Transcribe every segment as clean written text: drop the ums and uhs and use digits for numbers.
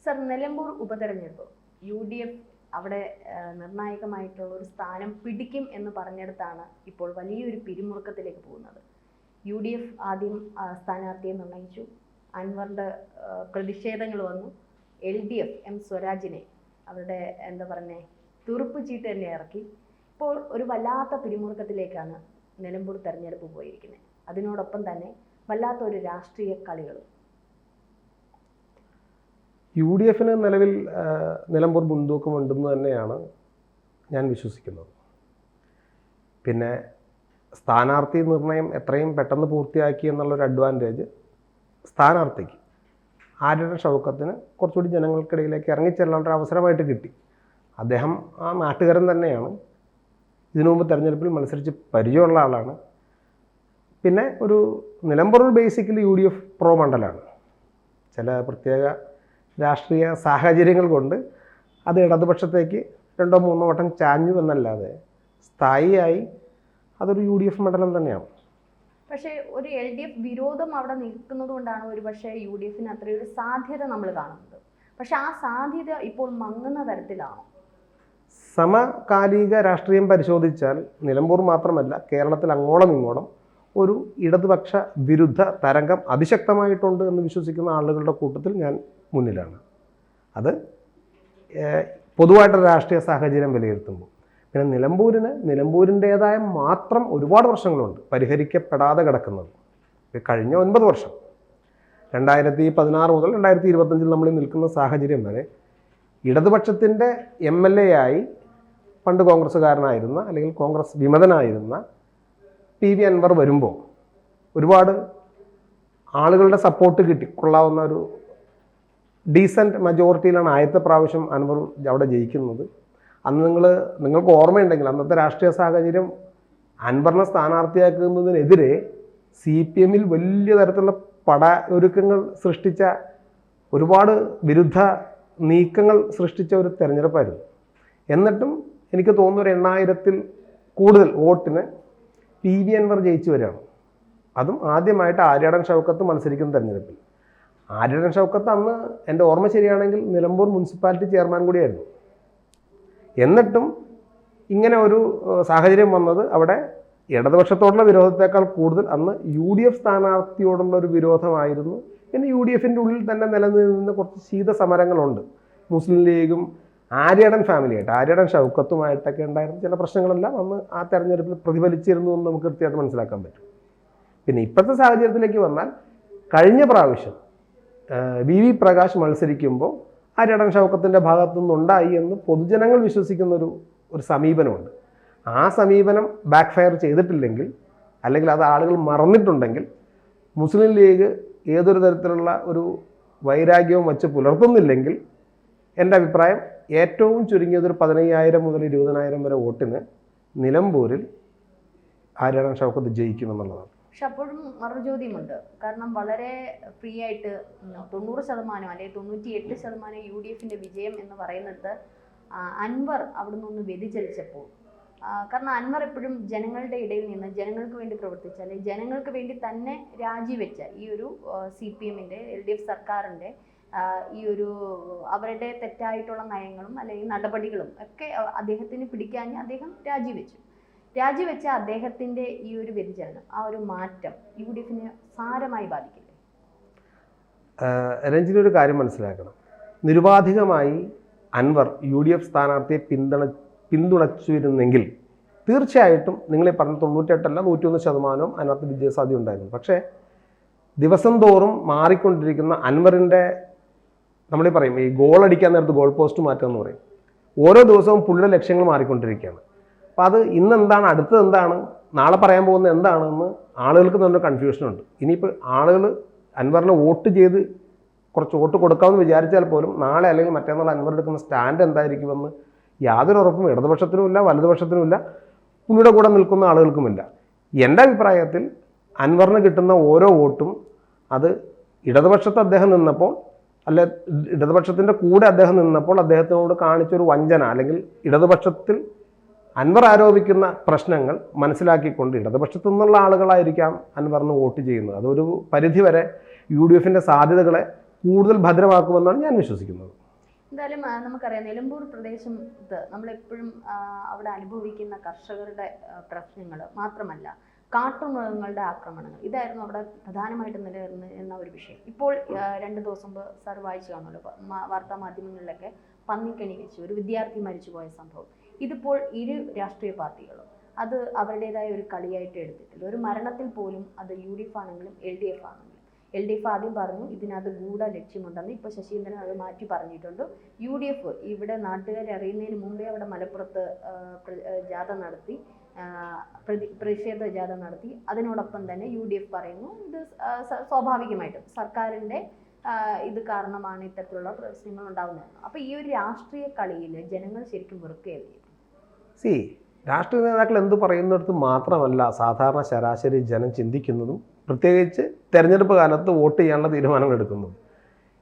Sir, Nilambur ഉപതെരഞ്ഞെടുപ്പ് UDF അവിടെ നിർണായകമായിട്ടുള്ള ഒരു സ്ഥാനം പിടിക്കും എന്ന് പറഞ്ഞെടുത്താണ് ഇപ്പോൾ വലിയൊരു പിരിമുറുക്കത്തിലേക്ക് പോകുന്നത്. UDF ആദ്യം സ്ഥാനാർത്ഥിയെ നിർണയിച്ചു, അൻവറിൻ്റെ പ്രതിഷേധങ്ങൾ വന്നു, LDF M സ്വരാജിനെ അവരുടെ തുറുപ്പ് ചീട്ട് തന്നെ ഇറക്കി. ഇപ്പോൾ ഒരു വല്ലാത്ത പിരിമുറുക്കത്തിലേക്കാണ് നിലമ്പൂർ തെരഞ്ഞെടുപ്പ് പോയിരിക്കുന്നത്. അതിനോടൊപ്പം തന്നെ വല്ലാത്തൊരു രാഷ്ട്രീയ കളികളും. UDF നിലവിൽ നിലമ്പൂർ മുൻതൂക്കമുണ്ടെന്ന് തന്നെയാണ് ഞാൻ വിശ്വസിക്കുന്നത്. പിന്നെ സ്ഥാനാർത്ഥി നിർണയം എത്രയും പെട്ടെന്ന് പൂർത്തിയാക്കി എന്നുള്ളൊരു അഡ്വാൻറ്റേജ് സ്ഥാനാർത്ഥിക്ക് ആര്യടൻ ഷൗക്കത്തിന് കുറച്ചുകൂടി ജനങ്ങൾക്കിടയിലേക്ക് ഇറങ്ങിച്ചെല്ലാനുള്ള അവസരമായിട്ട് കിട്ടി. അദ്ദേഹം ആ നാട്ടുകാരൻ തന്നെയാണ്, ഇതിനു മുമ്പ് തെരഞ്ഞെടുപ്പിൽ മത്സരിച്ച് പരിചയമുള്ള ആളാണ്. പിന്നെ ഒരു നിലമ്പൂർ ബേസിക്കലി UDF പ്രോ മണ്ഡലമാണ്. ചില പ്രത്യേക രാഷ്ട്രീയ സാഹചര്യങ്ങൾ കൊണ്ട് അത് ഇടതുപക്ഷത്തേക്ക് 2-3 വട്ടം ചാഞ്ഞു എന്നല്ലാതെ സ്ഥായിയായി അതൊരു UDF മണ്ഡലം തന്നെയാണ്. പക്ഷേ ഒരു LDF വിരോധം അവിടെ നിൽക്കുന്നത് കൊണ്ടാണ് ഒരു പക്ഷേ UDF അത്രയൊരു സാധ്യത നമ്മൾ കാണുന്നത്. പക്ഷെ ആ സാധ്യത ഇപ്പോൾ മങ്ങുന്ന തരത്തിലാണോ? സമകാലിക രാഷ്ട്രീയം പരിശോധിച്ചാൽ നിലമ്പൂർ മാത്രമല്ല, കേരളത്തിൽ അങ്ങോളം ഇങ്ങോളം ഒരു ഇടതുപക്ഷ വിരുദ്ധ തരംഗം അതിശക്തമായിട്ടുണ്ട് എന്ന് വിശ്വസിക്കുന്ന ആളുകളുടെ കൂട്ടത്തിൽ ഞാൻ മുന്നിലാണ്. അത് പൊതുവായിട്ടൊരു രാഷ്ട്രീയ സാഹചര്യം വിലയിരുത്തുമ്പോൾ. പിന്നെ നിലമ്പൂരിൻ്റേതായ മാത്രം ഒരുപാട് പ്രശ്നങ്ങളുണ്ട് പരിഹരിക്കപ്പെടാതെ കിടക്കുന്നത്. കഴിഞ്ഞ 9 വർഷം 2016 മുതൽ 2025 നമ്മൾ നിൽക്കുന്ന സാഹചര്യം വരെ ഇടതുപക്ഷത്തിൻ്റെ MLA ആയി പണ്ട് കോൺഗ്രസ്സുകാരനായിരുന്ന അല്ലെങ്കിൽ കോൺഗ്രസ് വിമതനായിരുന്ന PV അൻവർ വരുമ്പോൾ ഒരുപാട് ആളുകളുടെ സപ്പോർട്ട് കൊള്ളാവുന്ന ഒരു ഡീസൻറ്റ് മജോറിറ്റിയിലാണ് ആദ്യത്തെ പ്രാവശ്യം അൻവർ അവിടെ ജയിക്കുന്നത്. അന്ന് നിങ്ങൾക്ക് ഓർമ്മയുണ്ടെങ്കിൽ അന്നത്തെ രാഷ്ട്രീയ സാഹചര്യം അൻവറിനെ സ്ഥാനാർത്ഥിയാക്കുന്നതിനെതിരെ CPM വലിയ തരത്തിലുള്ള ഒരുക്കങ്ങൾ സൃഷ്ടിച്ച, ഒരുപാട് വിരുദ്ധ നീക്കങ്ങൾ സൃഷ്ടിച്ച ഒരു തെരഞ്ഞെടുപ്പായിരുന്നു. എന്നിട്ടും എനിക്ക് തോന്നുന്നു ഒരു 8000-ൽ കൂടുതൽ വോട്ടിന് PV അൻവർ ജയിച്ചു വരികയാണ്. അതും ആദ്യമായിട്ട് ആര്യടൻ ഷൗക്കത്ത് മത്സരിക്കുന്ന തെരഞ്ഞെടുപ്പിൽ. ആര്യടൻ ഷൗക്കത്ത് അന്ന് എൻ്റെ ഓർമ്മ ശരിയാണെങ്കിൽ നിലമ്പൂർ മുനിസിപ്പാലിറ്റി ചെയർമാൻ കൂടിയായിരുന്നു. എന്നിട്ടും ഇങ്ങനെ ഒരു സാഹചര്യം വന്നത് അവിടെ ഇടതുപക്ഷത്തോടുള്ള വിരോധത്തേക്കാൾ കൂടുതൽ അന്ന് UDF സ്ഥാനാർത്ഥിയോടുള്ള ഒരു വിരോധമായിരുന്നു. പിന്നെ UDFൻ്റെ ഉള്ളിൽ തന്നെ നിലനിന്ന കുറച്ച് ശീതസമരങ്ങളുണ്ട്. മുസ്ലിം ലീഗും ആര്യടൻ ഫാമിലിയായിട്ട്, ആര്യടൻ ഷൗക്കത്തുമായിട്ടൊക്കെ ഉണ്ടായിരുന്ന ചില പ്രശ്നങ്ങളെല്ലാം അന്ന് ആ തെരഞ്ഞെടുപ്പിൽ പ്രതിഫലിച്ചിരുന്നു എന്ന് നമുക്ക് കൃത്യമായിട്ട് മനസ്സിലാക്കാൻ പറ്റും. പിന്നെ ഇപ്പോഴത്തെ സാഹചര്യത്തിലേക്ക് വന്നാൽ കഴിഞ്ഞ പ്രാവശ്യം VV പ്രകാശ് മത്സരിക്കുമ്പോൾ ആര്യടൻ ഷൗക്കത്തിൻ്റെ ഭാഗത്തു നിന്നുണ്ടായി എന്ന് പൊതുജനങ്ങൾ വിശ്വസിക്കുന്ന ഒരു സമീപനമുണ്ട്. ആ സമീപനം ബാക്ക് ഫയർ ചെയ്തിട്ടില്ലെങ്കിൽ, അല്ലെങ്കിൽ അത് ആളുകൾ മറന്നിട്ടുണ്ടെങ്കിൽ, മുസ്ലിം ലീഗ് ഏതൊരു തരത്തിലുള്ള ഒരു വൈരാഗ്യവും വച്ച് പുലർത്തുന്നില്ലെങ്കിൽ എൻ്റെ അഭിപ്രായം ഏറ്റവും ചുരുങ്ങിയത് ഒരു 15,000 മുതൽ 20,000 വരെ വോട്ടിന് നിലമ്പൂരിൽ ആര്യടൻ ഷൗക്കത്ത് ജയിക്കുമെന്നുള്ളതാണ്. പക്ഷെ അപ്പോഴും മറുചോദ്യമുണ്ട്. കാരണം വളരെ ഫ്രീ ആയിട്ട് 90% അല്ലെങ്കിൽ 98% UDFൻ്റെ വിജയം എന്ന് പറയുന്നത് അൻവർ അവിടെ നിന്ന് വ്യതിചലിച്ചപ്പോൾ. കാരണം അൻവർ എപ്പോഴും ജനങ്ങളുടെ ഇടയിൽ നിന്ന് ജനങ്ങൾക്ക് വേണ്ടി പ്രവർത്തിച്ച, അല്ലെങ്കിൽ ജനങ്ങൾക്ക് വേണ്ടി തന്നെ രാജിവെച്ച ഈ ഒരു CPMൻ്റെ LDF സർക്കാരിൻ്റെ ഈ ഒരു അവരുടെ തെറ്റായിട്ടുള്ള നയങ്ങളും അല്ലെങ്കിൽ നടപടികളും ഒക്കെ അദ്ദേഹത്തിന് പിടിക്കാൻ അദ്ദേഹം രാജിവെച്ച അദ്ദേഹത്തിൻ്റെ ഈ ഒരു വ്യതിചലനം, ആ ഒരു മാറ്റം UDFനെ സാരമായി ബാധിക്കില്ലേ? രഞ്ജിനൊരു കാര്യം മനസ്സിലാക്കണം. നിരുപാധികമായി അൻവർ UDF സ്ഥാനാർത്ഥിയെ പിന്തുണച്ചിരുന്നെങ്കിൽ തീർച്ചയായിട്ടും നിങ്ങളെ പറഞ്ഞ 98 അല്ല 101% അതിനകത്ത് വിജയസാധ്യത ഉണ്ടായിരുന്നു. പക്ഷേ ദിവസം തോറും മാറിക്കൊണ്ടിരിക്കുന്ന അൻവറിൻ്റെ, നമ്മൾ പറയും ഈ ഗോൾ അടിക്കാൻ നേരത്ത് ഗോൾ പോസ്റ്റ് മാറ്റുക എന്ന് പറയും. ഓരോ ദിവസവും പുള്ളിയുടെ ലക്ഷ്യങ്ങൾ മാറിക്കൊണ്ടിരിക്കുകയാണ്. അപ്പോൾ അത് ഇന്നെന്താണ്, അടുത്തത് എന്താണ്, നാളെ പറയാൻ പോകുന്നത് എന്താണെന്ന് ആളുകൾക്ക് തന്നെ കൺഫ്യൂഷനുണ്ട്. ഇനിയിപ്പോൾ ആളുകൾ അൻവറിനെ വോട്ട് ചെയ്ത് കുറച്ച് വോട്ട് കൊടുക്കാമെന്ന് വിചാരിച്ചാൽ പോലും നാളെ അല്ലെങ്കിൽ മറ്റന്നാൾ അൻവർ എടുക്കുന്ന സ്റ്റാൻഡ് എന്തായിരിക്കുമെന്ന് യാതൊരു ഉറപ്പും ഇടതുപക്ഷത്തിനുമില്ല, വലതുപക്ഷത്തിനുമില്ല, പുള്ളിയുടെ കൂടെ നിൽക്കുന്ന ആളുകൾക്കുമില്ല. എൻ്റെ അഭിപ്രായത്തിൽ അൻവറിന് കിട്ടുന്ന ഓരോ വോട്ടും അത് ഇടതുപക്ഷത്ത് അദ്ദേഹം നിന്നപ്പോൾ, അല്ലെ ഇടതുപക്ഷത്തിൻ്റെ കൂടെ അദ്ദേഹം നിന്നപ്പോൾ അദ്ദേഹത്തിനോട് കാണിച്ചൊരു വഞ്ചന, അല്ലെങ്കിൽ ഇടതുപക്ഷത്തിൽ അൻവർ ആരോപിക്കുന്ന പ്രശ്നങ്ങൾ മനസ്സിലാക്കിക്കൊണ്ട് ഇടതുപക്ഷത്തു നിന്നുള്ള ആളുകളായിരിക്കാം അൻവറിന് വോട്ട് ചെയ്യുന്നത്. അതൊരു പരിധിവരെ UDFൻ്റെ സാധ്യതകളെ കൂടുതൽ ഭദ്രമാക്കുമെന്നാണ് ഞാൻ വിശ്വസിക്കുന്നത്. എന്തായാലും നമുക്കറിയാം നിലമ്പൂർ പ്രദേശത്ത് നമ്മളെപ്പോഴും അവിടെ അനുഭവിക്കുന്ന കർഷകരുടെ പ്രശ്നങ്ങൾ മാത്രമല്ല കാട്ടുമൃഗങ്ങളുടെ ആക്രമണങ്ങൾ ഇതായിരുന്നു അവിടെ പ്രധാനമായിട്ടും നിലനിന്നിരുന്ന ഒരു വിഷയം. ഇപ്പോൾ 2 ദിവസം മുമ്പ് സാർ വായിച്ചു കാണുമല്ലോ വാർത്താ മാധ്യമങ്ങളിലൊക്കെ പന്നിക്കണി വെച്ച് ഒരു വിദ്യാർത്ഥി മരിച്ചുപോയ സംഭവം. ഇതിപ്പോൾ ഇരു രാഷ്ട്രീയ പാർട്ടികളും അത് അവരുടേതായ ഒരു കളിയായിട്ട് എടുത്തിട്ടില്ല. ഒരു മരണത്തിൽ പോലും അത് UDF ആണെങ്കിലും LDF ആണെങ്കിലും LDF ആദ്യം പറഞ്ഞു ഇതിനകത്ത് ഗൂഢ ലക്ഷ്യമുണ്ടെന്ന്. ഇപ്പോൾ ശശീന്ദ്രൻ അത് മാറ്റി പറഞ്ഞിട്ടുണ്ട്. UDF ഇവിടെ നാട്ടുകാരെ അറിയുന്നതിന് മുമ്പേ അവിടെ മലപ്പുറത്ത് ജാഥ നടത്തി, പ്രതിഷേധ ജാഥ നടത്തി. അതിനോടൊപ്പം തന്നെ UDF പറയുന്നു ഇത് സ്വാഭാവികമായിട്ടും സർക്കാരിൻ്റെ ഇത് കാരണമാണ് ഇത്തരത്തിലുള്ള പ്രശ്നങ്ങൾ ഉണ്ടാകുന്നത്. അപ്പോൾ ഈ ഒരു രാഷ്ട്രീയ കളിയിൽ ജനങ്ങൾ ശരിക്കും വെറുക്കുകയല്ലേ? രാഷ്ട്രീയ നേതാക്കൾ എന്ത് പറയുന്നിടത്ത് മാത്രമല്ല സാധാരണ ശരാശരി ജനം ചിന്തിക്കുന്നതും പ്രത്യേകിച്ച് തെരഞ്ഞെടുപ്പ് കാലത്ത് വോട്ട് ചെയ്യാനുള്ള തീരുമാനങ്ങൾ എടുക്കുന്നതും.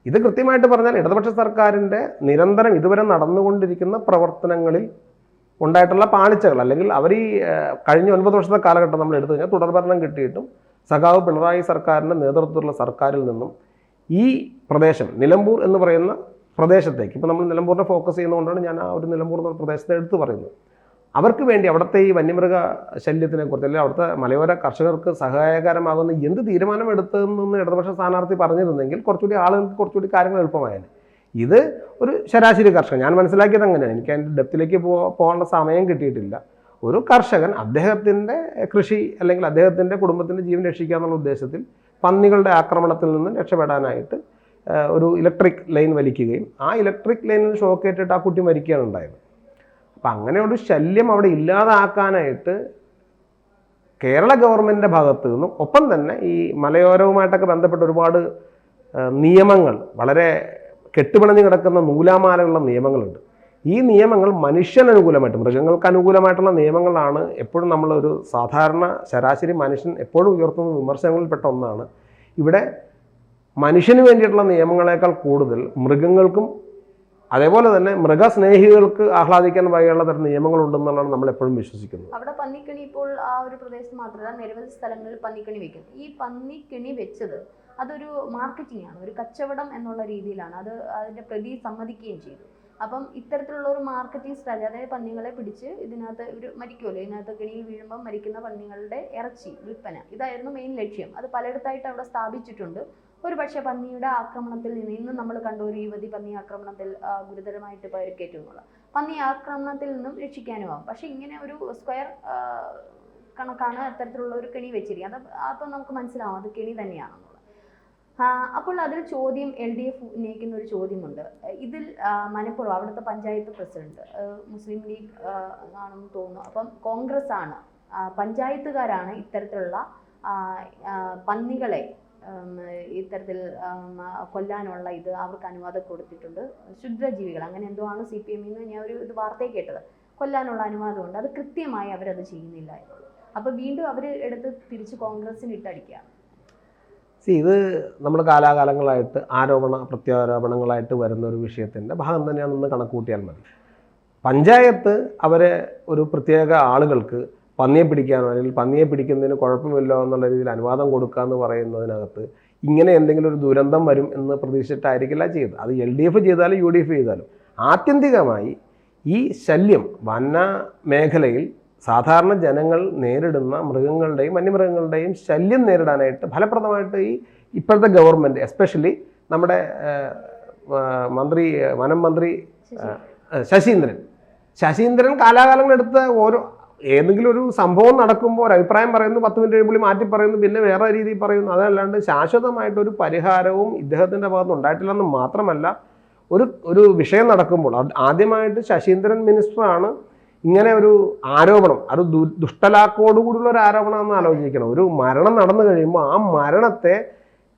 ഇത് കൃത്യമായിട്ട് പറഞ്ഞാൽ ഇടതുപക്ഷ സർക്കാരിൻ്റെ നിരന്തരം ഇതുവരെ നടന്നുകൊണ്ടിരിക്കുന്ന പ്രവർത്തനങ്ങളിൽ ഉണ്ടായിട്ടുള്ള പാളിച്ചകൾ, അല്ലെങ്കിൽ അവർ ഈ കഴിഞ്ഞ 9 വർഷത്തെ കാലഘട്ടം നമ്മൾ എടുത്തു കഴിഞ്ഞാൽ തുടർഭരണം കിട്ടിയിട്ടും സഖാവ് പിണറായി സർക്കാരിൻ്റെ നേതൃത്വത്തിലുള്ള സർക്കാരിൽ നിന്നും ഈ പ്രദേശം നിലമ്പൂർ എന്ന് പറയുന്ന പ്രദേശത്തേക്ക്, ഇപ്പോൾ നമ്മൾ നിലമ്പൂരിനെ ഫോക്കസ് ചെയ്യുന്നതുകൊണ്ടാണ് ഞാൻ ആ ഒരു നിലമ്പൂർ എന്ന പ്രദേശത്തെ എടുത്തു പറയുന്നത്, അവർക്ക് വേണ്ടി അവിടുത്തെ ഈ വന്യമൃഗ ശല്യത്തിനെ കുറിച്ച് അല്ലെങ്കിൽ അവിടുത്തെ മലയോര കർഷകർക്ക് സഹായകരമാകുന്ന എന്ത് തീരുമാനം എടുത്തതെന്ന് ഇടതുപക്ഷ സ്ഥാനാർത്ഥി പറഞ്ഞിരുന്നെങ്കിൽ കുറച്ചുകൂടി ആളുകൾക്ക് കുറച്ചുകൂടി കാര്യങ്ങൾ എളുപ്പമായേനെ. ഇത് ഒരു ശരാശരി കർഷകൻ, ഞാൻ മനസ്സിലാക്കിയത് അങ്ങനെയാണ്, എനിക്ക് അതിൻ്റെ ഡെപ്തിലേക്ക് പോകാനുള്ള സമയം കിട്ടിയിട്ടില്ല. ഒരു കർഷകൻ അദ്ദേഹത്തിൻ്റെ കൃഷി അല്ലെങ്കിൽ അദ്ദേഹത്തിൻ്റെ കുടുംബത്തിൻ്റെ ജീവൻ രക്ഷിക്കുക എന്നുള്ള ഉദ്ദേശത്തിൽ പന്നികളുടെ ആക്രമണത്തിൽ നിന്ന് രക്ഷപ്പെടാനായിട്ട് ഒരു ഇലക്ട്രിക് ലൈൻ വലിക്കുകയും ആ ഇലക്ട്രിക് ലൈനിൽ ഷോക്കേറ്റിട്ട് ആ കുട്ടി മരിക്കുകയാണ് ഉണ്ടായത്. അപ്പം അങ്ങനെ ഒരു ശല്യം അവിടെ ഇല്ലാതാക്കാനായിട്ട് കേരള ഗവൺമെൻറ്റിൻ്റെ ഭാഗത്തു നിന്നും ഒപ്പം തന്നെ ഈ മലയോരവുമായിട്ടൊക്കെ ബന്ധപ്പെട്ട ഒരുപാട് നിയമങ്ങൾ, വളരെ കെട്ടുപിണഞ്ഞ് കിടക്കുന്ന നൂലാമാലകളുള്ള നിയമങ്ങളുണ്ട്. ഈ നിയമങ്ങൾ മനുഷ്യനനുകൂലമായിട്ട്, മൃഗങ്ങൾക്ക് അനുകൂലമായിട്ടുള്ള നിയമങ്ങളാണ് എപ്പോഴും നമ്മളൊരു സാധാരണ ശരാശരി മനുഷ്യൻ എപ്പോഴും ഉയർത്തുന്ന വിമർശനങ്ങളിൽപ്പെട്ട ഒന്നാണ്. ഇവിടെ മനുഷ്യന് വേണ്ടിയിട്ടുള്ള നിയമങ്ങളെക്കാൾ കൂടുതൽ മൃഗങ്ങൾക്കും അതേപോലെ തന്നെ മൃഗസ്നേഹികൾക്ക് ആഹ്ലാദിക്കാൻ വകയുള്ള തരം നിയമങ്ങളുണ്ടെന്നുള്ളതാണ് നമ്മൾ എപ്പോഴും വിശ്വസിക്കുന്നത്. അവിടെ പന്നിക്കണി ഇപ്പോൾ ആ ഒരു പ്രദേശത്ത് മാത്രമല്ല നിരവധി സ്ഥലങ്ങളിൽ പന്നിക്കണി വെക്കുന്നു. ഈ പന്നിക്കണി വെച്ചത് അതൊരു മാർക്കറ്റിംഗ് ആണ്, ഒരു കച്ചവടം എന്നുള്ള രീതിയിലാണ്. അതിൻ്റെ പ്രതി സമ്മതിക്കുകയും ചെയ്തു. അപ്പം ഇത്തരത്തിലുള്ള ഒരു മാർക്കറ്റിംഗ് സ്ട്രാറ്റജി, അതായത് പന്നികളെ പിടിച്ച് ഇതിനകത്ത് ഒരു മരിക്കുമല്ലോ, ഇതിനകത്ത് കെണിയിൽ വീഴുമ്പം മരിക്കുന്ന പന്നികളുടെ ഇറച്ചി വിൽപ്പന, ഇതായിരുന്നു മെയിൻ ലക്ഷ്യം. അത് പലയിടത്തായിട്ട് അവിടെ സ്ഥാപിച്ചിട്ടുണ്ട്. ഒരു പക്ഷേ പന്നിയുടെ ആക്രമണത്തിൽ നിന്ന് ഇന്ന് നമ്മൾ കണ്ട ഒരു യുവതി പന്നി ആക്രമണത്തിൽ ഗുരുതരമായിട്ട് പരിക്കേറ്റു എന്നുള്ള പന്നി ആക്രമണത്തിൽ നിന്നും രക്ഷിക്കാനുമാകും. പക്ഷേ ഇങ്ങനെ ഒരു സ്ക്വയർ കണക്കാണ് അത്തരത്തിലുള്ള ഒരു കെണി വെച്ചിരിക്കുന്നത്. അപ്പോൾ നമുക്ക് മനസ്സിലാവും അത് കെണി തന്നെയാണെന്നുള്ളത്. അപ്പോൾ അതിൽ ചോദ്യം LDF ഉന്നയിക്കുന്ന ഒരു ചോദ്യമുണ്ട്. ഇതിൽ മലപ്പുറം അവിടുത്തെ പഞ്ചായത്ത് പ്രസിഡന്റ് മുസ്ലിം ലീഗ് ആണെന്ന് തോന്നുന്നു. അപ്പം കോൺഗ്രസ് ആണ്, പഞ്ചായത്തുകാരാണ് ഇത്തരത്തിലുള്ള പന്നികളെ ഇത്തരത്തിൽ കൊല്ലാനുള്ള ഇത് അവർക്ക് അനുവാദം കൊടുത്തിട്ടുണ്ട്. ക്ഷുദ്രജീവികൾ അങ്ങനെ എന്തോ ആണ് CPM ഞാൻ ഒരു ഇത് വാർത്തയെ കേട്ടത്. കൊല്ലാനുള്ള അനുവാദമുണ്ട്, അത് കൃത്യമായി അവരത് ചെയ്യുന്നില്ല എന്നുള്ളത്. അപ്പോൾ വീണ്ടും അവർ എടുത്ത് തിരിച്ച് കോൺഗ്രസിന് ഇട്ടടിക്കുകയാണ്. ഇത് നമ്മൾ കാലാകാലങ്ങളായിട്ട് ആരോപണ പ്രത്യാരോപണങ്ങളായിട്ട് വരുന്ന ഒരു വിഷയത്തിൻ്റെ ഭാഗം തന്നെയാണെന്ന് കണക്കുകൂട്ടിയാൽ മതി. പഞ്ചായത്ത് അവരെ ഒരു പ്രത്യേക ആളുകൾക്ക് പന്നിയെ പിടിക്കാനോ അല്ലെങ്കിൽ പന്നിയെ പിടിക്കുന്നതിന് കുഴപ്പമില്ലോ എന്നുള്ള രീതിയിൽ അനുവാദം കൊടുക്കുക എന്ന് പറയുന്നതിനകത്ത് ഇങ്ങനെ എന്തെങ്കിലും ഒരു ദുരന്തം വരും എന്ന് പ്രതീക്ഷിച്ചിട്ടായിരിക്കില്ല ചെയ്തത്. അത് LDF ചെയ്താലും UDF ചെയ്താലും ആത്യന്തികമായി ഈ ശല്യം വന മേഖലയിൽ സാധാരണ ജനങ്ങൾ നേരിടുന്ന മൃഗങ്ങളുടെയും വന്യമൃഗങ്ങളുടെയും ശല്യം നേരിടാനായിട്ട് ഫലപ്രദമായിട്ട് ഈ ഇപ്പോഴത്തെ ഗവൺമെൻറ്, എസ്പെഷ്യലി നമ്മുടെ വനം മന്ത്രി ശശീന്ദ്രൻ കാലാകാലങ്ങളെടുത്ത ഏതെങ്കിലും ഒരു സംഭവം നടക്കുമ്പോൾ ഒരു അഭിപ്രായം പറയുന്നു, 10 മിനിറ്റ് കഴിയുമ്പോൾ മാറ്റി പറയുന്നു, പിന്നെ വേറെ രീതിയിൽ പറയുന്നു. അതല്ലാണ്ട് ശാശ്വതമായിട്ടൊരു പരിഹാരവും ഇദ്ദേഹത്തിൻ്റെ ഭാഗത്ത് ഉണ്ടായിട്ടില്ലെന്ന് മാത്രമല്ല, ഒരു വിഷയം നടക്കുമ്പോൾ ആദ്യമായിട്ട് ശശീന്ദ്രൻ മിനിസ്റ്ററാണ് ഇങ്ങനെ ഒരു ആരോപണം, അത് ദുഷ്ടലാക്കോടുകൂടിയുള്ള ഒരു ആരോപണം എന്ന് ആലോചിക്കണം. ഒരു മരണം നടന്നു കഴിയുമ്പോൾ ആ മരണത്തെ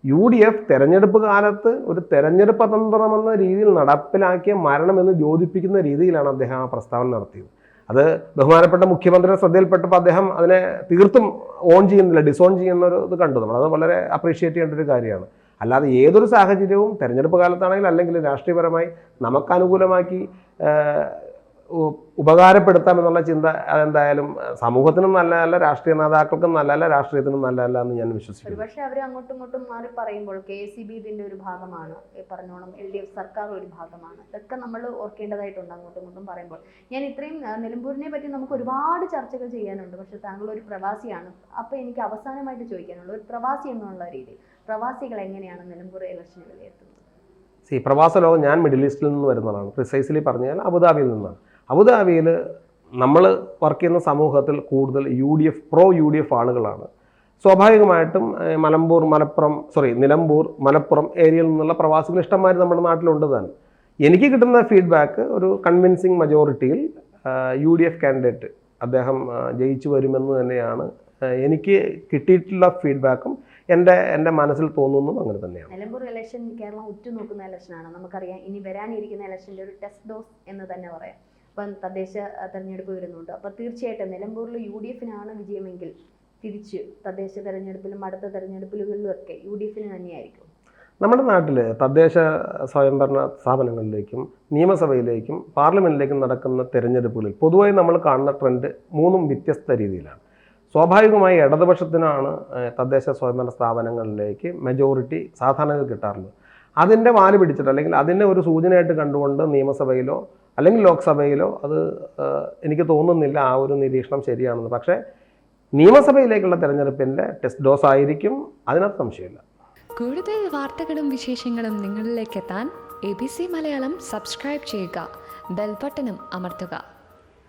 UDF തെരഞ്ഞെടുപ്പ് കാലത്ത് ഒരു തെരഞ്ഞെടുപ്പ് തന്ത്രമെന്ന രീതിയിൽ നടപ്പിലാക്കിയ മരണമെന്ന് യോജിപ്പിക്കുന്ന രീതിയിലാണ് അദ്ദേഹം ആ പ്രസ്താവന നടത്തിയത്. അത് ബഹുമാനപ്പെട്ട മുഖ്യമന്ത്രിയുടെ ശ്രദ്ധയിൽപ്പെട്ടപ്പോൾ അദ്ദേഹം അതിനെ തീർത്തും ഓൺ ചെയ്യുന്നില്ല, ഡിസോൺ ചെയ്യുന്ന ഒരു ഇത് കണ്ടു. നമ്മളത് വളരെ അപ്രീഷിയേറ്റ് ചെയ്യേണ്ട ഒരു കാര്യമാണ്. അല്ലാതെ ഏതൊരു സാഹചര്യവും തെരഞ്ഞെടുപ്പ് കാലത്താണെങ്കിലും അല്ലെങ്കിൽ രാഷ്ട്രീയപരമായി നമുക്ക് അനുകൂലമാക്കി ഉപകാരപ്പെടുത്താമെന്നുള്ള ചിന്ത അതെന്തായാലും സമൂഹത്തിനും നല്ലതല്ല, രാഷ്ട്രീയ നേതാക്കൾക്കും നല്ലതല്ല, രാഷ്ട്രീയത്തിനും നല്ലതല്ല എന്ന് ഞാൻ വിശ്വസിക്കുന്നു. പക്ഷേ അവർ അങ്ങോട്ടും ഇങ്ങോട്ടും മാറി പറയുമ്പോൾ KSEB ഇതിന്റെ ഒരു ഭാഗമാണ്, ഈ പറഞ്ഞോണം LDF സർക്കാർ ഒരു ഭാഗമാണ്, ഇതൊക്കെ നമ്മൾ ഓർക്കേണ്ടതായിട്ടുണ്ട് അങ്ങോട്ടും ഇങ്ങോട്ടും പറയുമ്പോൾ. ഞാൻ ഇത്രയും നിലമ്പൂരിനെ പറ്റി നമുക്ക് ഒരുപാട് ചർച്ചകൾ ചെയ്യാനുണ്ട്, പക്ഷെ താങ്കൾ ഒരു പ്രവാസിയാണ്. അപ്പോൾ എനിക്ക് അവസാനമായിട്ട് ചോദിക്കാനുള്ളത്, ഒരു പ്രവാസി എന്നുള്ള രീതിയിൽ പ്രവാസികൾ എങ്ങനെയാണ് നിലമ്പൂർ ഇലക്ഷനെ വിലയിരുത്തുന്നത്? പ്രവാസ ലോകം, ഞാൻ മിഡിൽ ഈസ്റ്റിൽ നിന്ന് വരുന്നതാണ്, പ്രിസൈസ്ലി പറഞ്ഞാൽ അബുദാബിയിൽ നിന്നാണ്. അബുദാബിയിൽ നമ്മൾ വർക്ക് ചെയ്യുന്ന സമൂഹത്തിൽ കൂടുതൽ പ്രോ UDF ആളുകളാണ്. സ്വാഭാവികമായിട്ടും നിലമ്പൂർ മലപ്പുറം ഏരിയയിൽ നിന്നുള്ള പ്രവാസികൾ ഇഷ്ടംമാതിരി നമ്മുടെ നാട്ടിലുണ്ട് തന്നെ. എനിക്ക് കിട്ടുന്ന ഫീഡ്ബാക്ക് ഒരു കൺവിൻസിങ് മജോറിറ്റിയിൽ UDF കാൻഡിഡേറ്റ് അദ്ദേഹം ജയിച്ചു വരുമെന്ന് തന്നെയാണ് എനിക്ക് കിട്ടിയിട്ടുള്ള ഫീഡ്ബാക്കും എൻ്റെ മനസ്സിൽ തോന്നുന്നതും അങ്ങനെ തന്നെയാണ്. നിലമ്പൂർ ഇലക്ഷൻ കേരളം ഉറ്റുനോക്കുന്ന ഇലക്ഷനാണ്. നമുക്കറിയാം ഇനി വരാനിരിക്കുന്ന ഇലക്ഷൻ്റെ ഒരു ടെസ്റ്റ് ഡോസ് എന്ന് തന്നെ പറയാം. ഇപ്പം തദ്ദേശ തെരഞ്ഞെടുപ്പ് വരുന്നുണ്ട്. അപ്പോൾ തീർച്ചയായിട്ടും നിലമ്പൂരിൽ UDFനാണ് വിജയമെങ്കിൽ തിരിച്ച് തദ്ദേശ തെരഞ്ഞെടുപ്പിലും അടുത്ത തെരഞ്ഞെടുപ്പുകളിലും ഒക്കെ UDFന് തന്നെയായിരിക്കും. നമ്മുടെ നാട്ടിൽ തദ്ദേശ സ്വയംഭരണ സ്ഥാപനങ്ങളിലേക്കും നിയമസഭയിലേക്കും പാർലമെൻറ്റിലേക്കും നടക്കുന്ന തെരഞ്ഞെടുപ്പുകളിൽ പൊതുവായി നമ്മൾ കാണുന്ന ട്രെൻഡ് മൂന്നും വ്യത്യസ്ത രീതിയിലാണ്. സ്വാഭാവികമായി ഇടതുപക്ഷത്തിനാണ് തദ്ദേശ സ്വയംഭരണ സ്ഥാപനങ്ങളിലേക്ക് മെജോറിറ്റി സാധാരണ കിട്ടാറുള്ളത്. അതിൻ്റെ വാല് പിടിച്ചിട്ട് അല്ലെങ്കിൽ അതിനെ ഒരു സൂചനയായിട്ട് കണ്ടുകൊണ്ട് നിയമസഭയിലോ അല്ലെങ്കിൽ ലോക്സഭയിലോ അത് എനിക്ക് തോന്നുന്നില്ല ആ ഒരു നിരീക്ഷണം ശരിയാണെന്ന്. പക്ഷേ നിയമസഭയിലേക്കുള്ള തെരഞ്ഞെടുപ്പിൻ്റെ ടെസ്റ്റ് ഡോസ് ആയിരിക്കും, അതിനകത്ത് സംശയമില്ല. കൂടുതൽ വാർത്തകളും വിശേഷങ്ങളും നിങ്ങളിലേക്ക് എത്താൻ ABC മലയാളം സബ്സ്ക്രൈബ് ചെയ്യുക, ബെൽ ബട്ടണും അമർത്തുക.